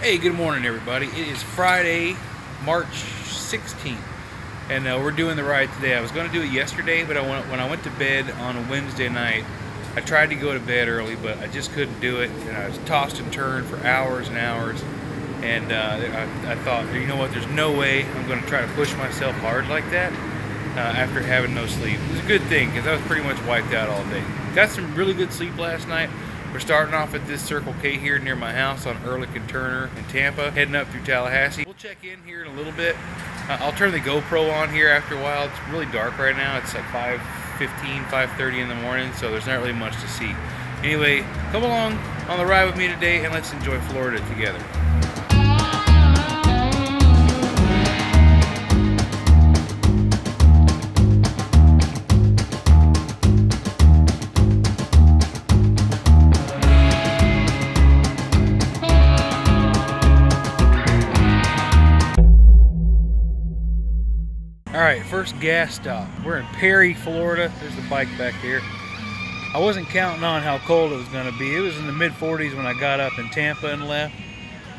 Hey, good morning everybody. It is Friday, March 16th, and we're doing the ride today. I was going to do it yesterday, but when I went to bed on a Wednesday night, I tried to go to bed early, but I just couldn't do it, and I was tossed and turned for hours and hours, and I thought, you know what, there's no way I'm going to try to push myself hard like that after having no sleep. It was a good thing, because I was pretty much wiped out all day. Got some really good sleep last night. We're starting off at this Circle K here near my house on Ehrlich and Turner in Tampa, heading up through Tallahassee. We'll check in here in a little bit. I'll turn the GoPro on here after a while. It's really dark right now. It's like 5:15, 5:30 in the morning, so there's not really much to see. Anyway, come along on the ride with me today and let's enjoy Florida together. Alright, first gas stop. We're in Perry, Florida. There's the bike back here. I wasn't counting on how cold it was going to be. It was in the mid-40s when I got up in Tampa and left.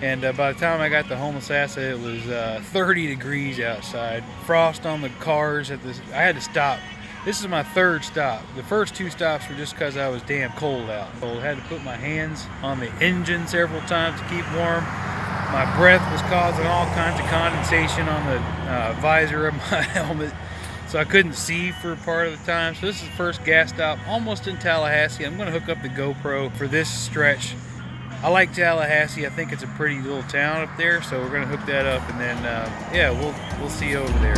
And by the time I got to Homosassa, it was 30 degrees outside. Frost on the cars. I had to stop. This is my third stop. The first two stops were just because I was damn cold out. So I had to put my hands on the engine several times to keep warm. My breath was causing all kinds of condensation on the visor of my helmet, so I couldn't see for part of the time. So this is the first gas stop, almost in Tallahassee. I'm going to hook up the GoPro for this stretch. I like Tallahassee. I think it's a pretty little town up there, so we're going to hook that up, and then yeah, we'll see you over there.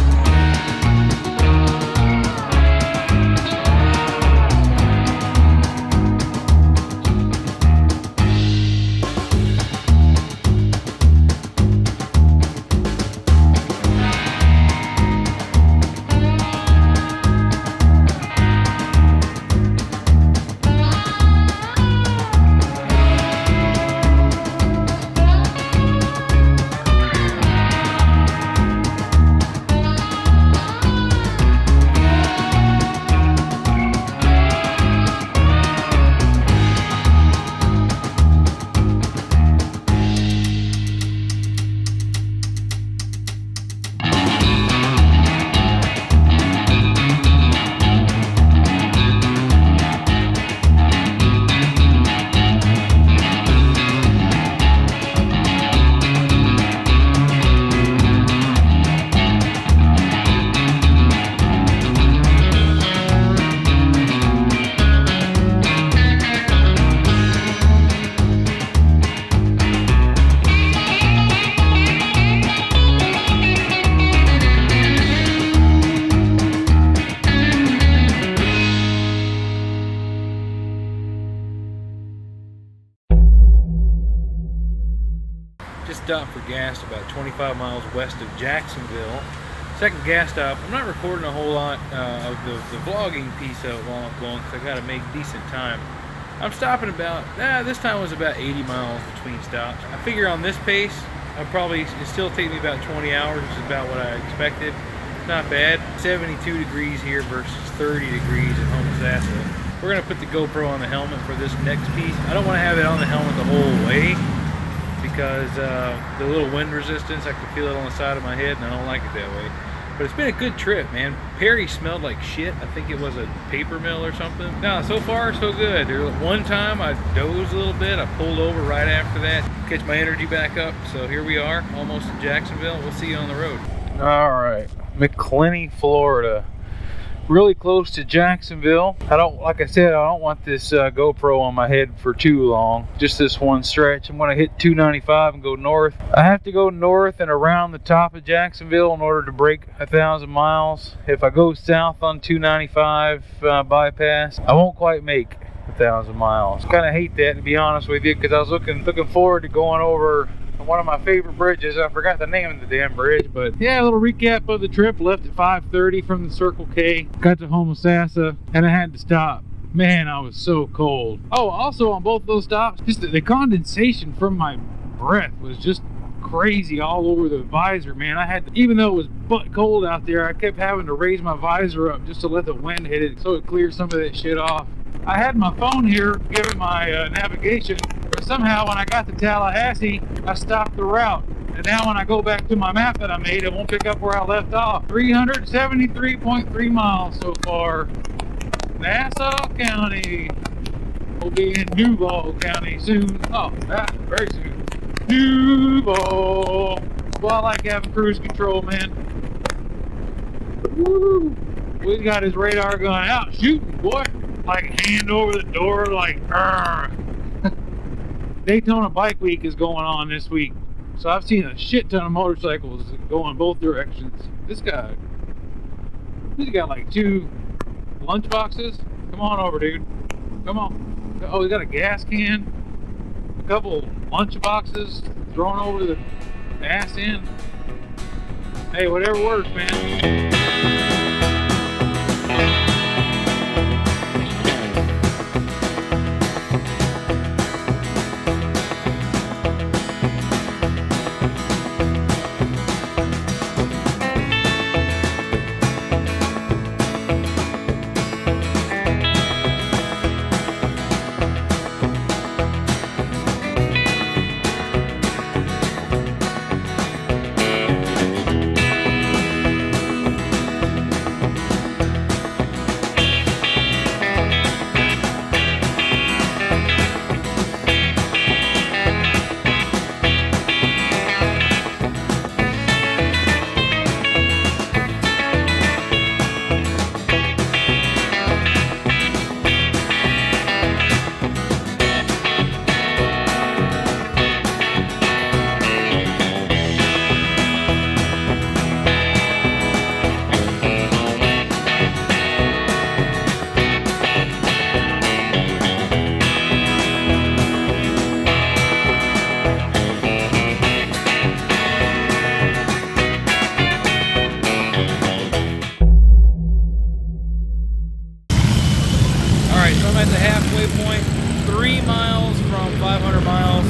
Just stopped for gas about 25 miles west of Jacksonville. Second gas stop. I'm not recording a whole lot of the vlogging piece of it while I'm going because I got to make decent time. I'm stopping about, this time was about 80 miles between stops. I figure on this pace, it still take me about 20 hours, which is about what I expected. Not bad. 72 degrees here versus 30 degrees at Homosassa. We're going to put the GoPro on the helmet for this next piece. I don't want to have it on the helmet the whole way, because the little wind resistance, I can feel it on the side of my head and I don't like it that way. But it's been a good trip, man. Perry smelled like shit. I think it was a paper mill or something. No, so far so good. One time I dozed a little bit. I pulled over right after that, catch my energy back up. So here we are, almost in Jacksonville. We'll see you on the road. All right, McClenny, Florida. Really close to Jacksonville. Like I said, I don't want this GoPro on my head for too long. Just this one stretch. I'm gonna hit 295 and go north. I have to go north and around the top of Jacksonville in order to break 1,000 miles. If I go south on 295 bypass, I won't quite make 1,000 miles. Kind of hate that, to be honest with you, because I was looking forward to going over one of my favorite bridges. I forgot the name of the damn bridge, but yeah, a little recap of the trip. Left at 5:30 from the Circle K, got to Homosassa, and I had to stop. Man, I was so cold. Oh, also on both those stops, just the condensation from my breath was just crazy all over the visor, man. I had to, even though it was butt cold out there, I kept having to raise my visor up just to let the wind hit it so it cleared some of that shit off. I had my phone here giving my navigation, but somehow when I got to Tallahassee, I stopped the route. And now when I go back to my map that I made, it won't pick up where I left off. 373.3 miles so far. Nassau County. We'll be in Duval County soon. Oh, very soon. Duval. Well, I like having cruise control, man. Woo! We got his radar gun out shooting, boy. Like hand over the door, like Daytona Bike Week is going on this week. So I've seen a shit ton of motorcycles going both directions. He's got like 2 lunch boxes. Come on over, dude. Come on. Oh, he got a gas can, a couple lunch boxes thrown over the ass end. Hey, whatever works, man. At the halfway point, 3 miles from 500 miles,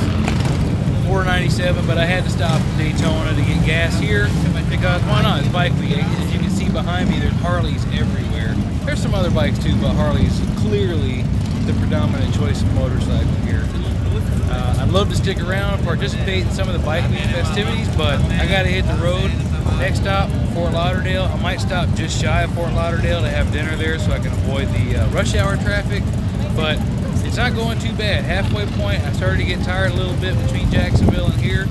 497, but I had to stop at Daytona to get gas here because why not? It's bike week. As you can see behind me, there's Harleys everywhere. There's some other bikes too, but Harley's clearly the predominant choice of motorcycle here. I'd love to stick around and participate in some of the bike week festivities, but I gotta hit the road. Next stop, Fort Lauderdale. I might stop just shy of Fort Lauderdale to have dinner there so I can avoid the rush hour traffic, but it's not going too bad. Halfway point, I started to get tired a little bit between Jacksonville and here.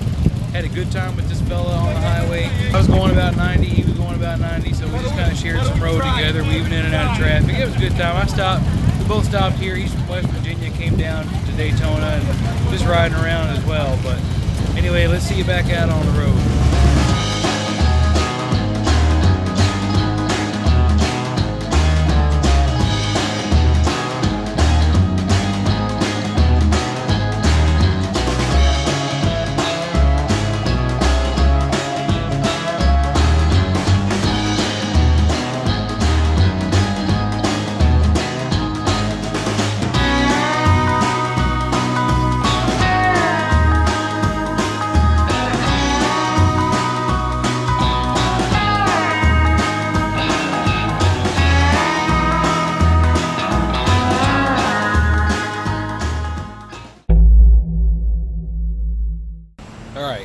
Had a good time with this fella on the highway. I was going about 90, he was going about 90, so we just kind of shared some road together, weaving in and out of traffic. It was a good time. I stopped. We both stopped here. He's from West Virginia, came down to Daytona and just riding around as well. But anyway, let's see you back out on the road.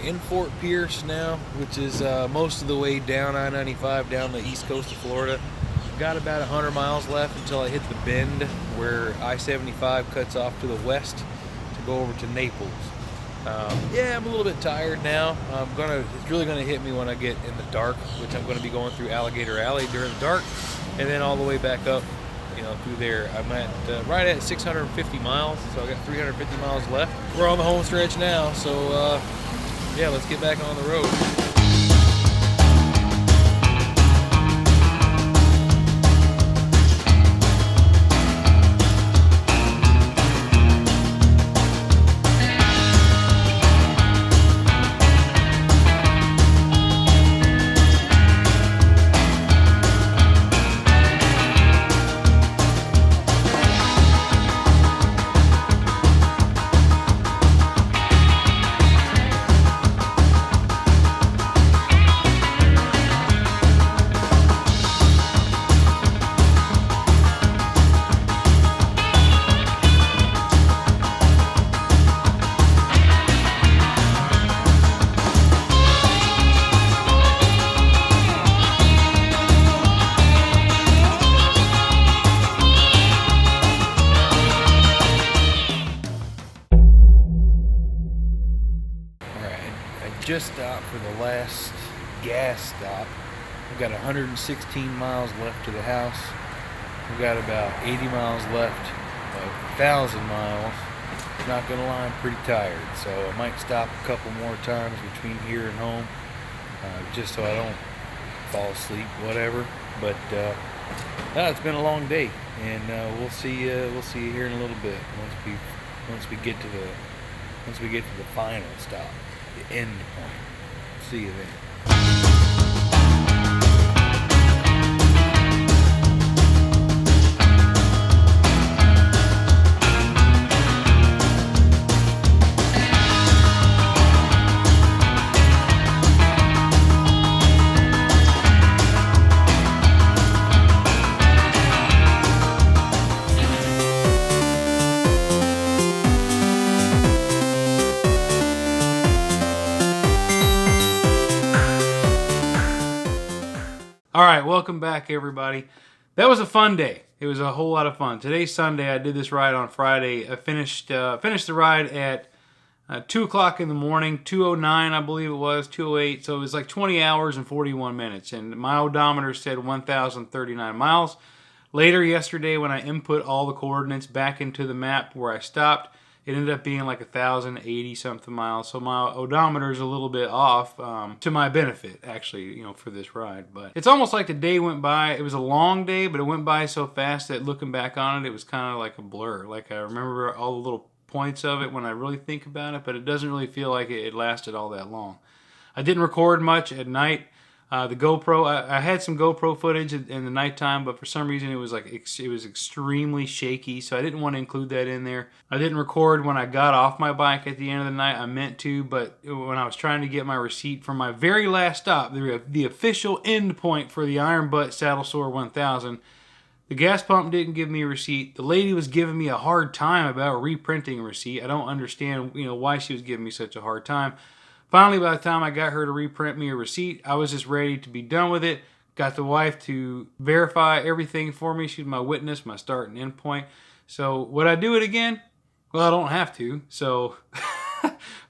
In Fort Pierce now, which is most of the way down I-95 down the east coast of Florida. Got about 100 miles left until I hit the bend where I-75 cuts off to the west to go over to Naples. Yeah, I'm a little bit tired now. It's really gonna hit me when I get in the dark, which I'm gonna be going through Alligator Alley during the dark, and then all the way back up, through there. I'm at right at 650 miles, so I got 350 miles left. We're on the home stretch now, so yeah, let's get back on the road. just stopped for the last gas stop. We've got 116 miles left to the house. We've got about 80 miles left of 1,000 miles. Not gonna lie, I'm pretty tired, so I might stop a couple more times between here and home, just so I don't fall asleep, whatever. But it's been a long day, and we'll see you here in a little bit once we get to the final stop, the end point. See you then. All right, welcome back, everybody. That was a fun day. It was a whole lot of fun. Today's Sunday. I did this ride on Friday. I finished the ride at 2 o'clock in the morning, 2:09, I believe it was, 2:08. So it was like 20 hours and 41 minutes. And my odometer said 1,039 miles. Later yesterday, when I input all the coordinates back into the map where I stopped, it ended up being like 1,080 something miles. So my odometer is a little bit off, to my benefit, actually, for this ride. But it's almost like the day went by. It was a long day, but it went by so fast that looking back on it, it was kind of like a blur. Like I remember all the little points of it when I really think about it, but it doesn't really feel like it lasted all that long. I didn't record much at night. The GoPro, I had some GoPro footage in the nighttime, but for some reason it was extremely shaky, so I didn't want to include that in there. I didn't record when I got off my bike at the end of the night. I meant to, but when I was trying to get my receipt from my very last stop, the official end point for the Iron Butt Saddle Sore 1000, the gas pump didn't give me a receipt. The lady was giving me a hard time about reprinting a receipt. I don't understand, why she was giving me such a hard time. Finally, by the time I got her to reprint me a receipt, I was just ready to be done with it. Got the wife to verify everything for me. She's my witness, my start and end point. So would I do it again? Well, I don't have to, so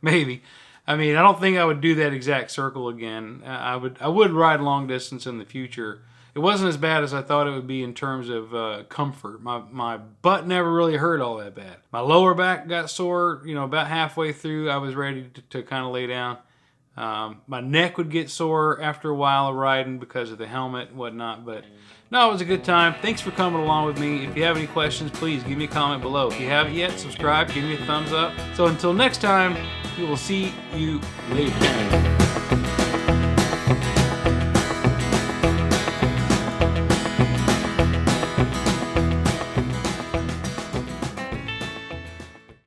maybe. I mean, I don't think I would do that exact circle again. I would ride long distance in the future. It wasn't as bad as I thought it would be in terms of comfort. My butt never really hurt all that bad. My lower back got sore, about halfway through. I was ready to kind of lay down. My neck would get sore after a while of riding because of the helmet and whatnot. But no, it was a good time. Thanks for coming along with me. If you have any questions, please give me a comment below. If you haven't yet, subscribe, give me a thumbs up. So until next time, we will see you later.